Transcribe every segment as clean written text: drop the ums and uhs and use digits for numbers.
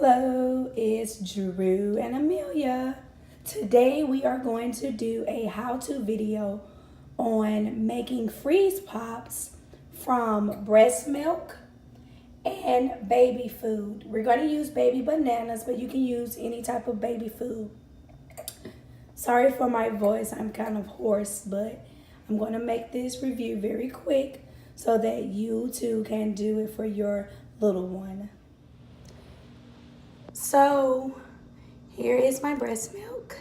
Hello, it's Drew and Amelia. Today we are going to do a how-to video on making freeze pops from breast milk and baby food. We're going to use baby bananas, but you can use any type of baby food. Sorry for my voice, I'm kind of hoarse, but I'm going to make this review very quick so that you too can do it for your little one. So here is my breast milk.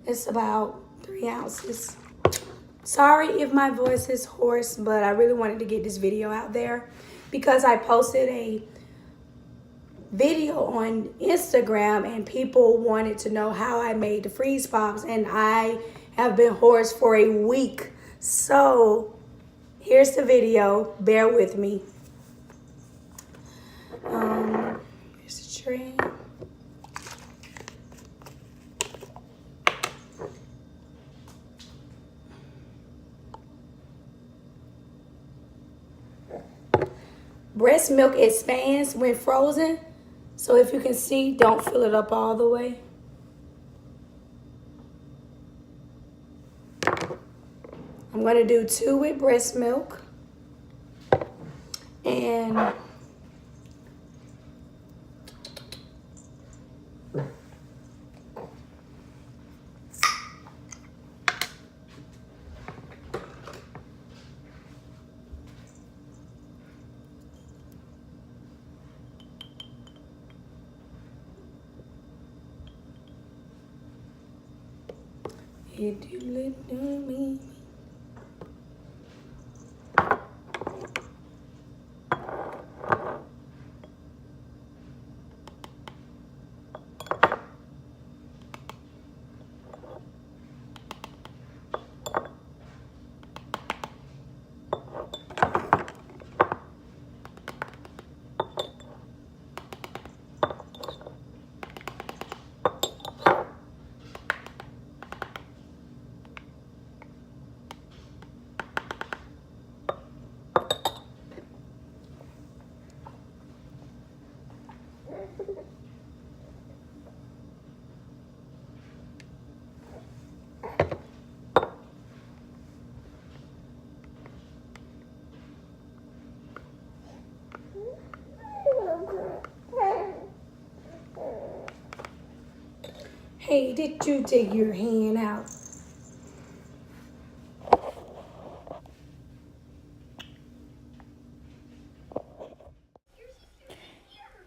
It's about 3 ounces. Sorry if my voice is hoarse, but I really wanted to get this video out there because I posted a video on Instagram and people wanted to know how I made the freeze pops, and I have been hoarse for a week. So here's the video. Bear with me. Here's the tray. Breast milk expands when frozen, so if you can see, don't fill it up all the way. I'm going to do 2 with breast milk and it you little me. Hey, did you take your hand out?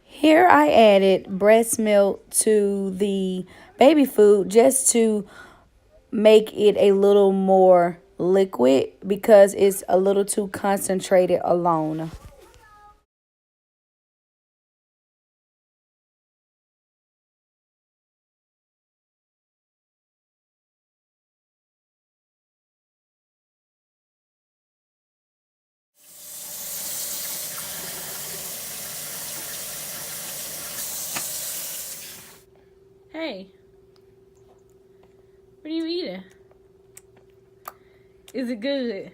Here I added breast milk to the baby food just to make it a little more liquid because it's a little too concentrated alone. Hey, what are you eating? Is it good?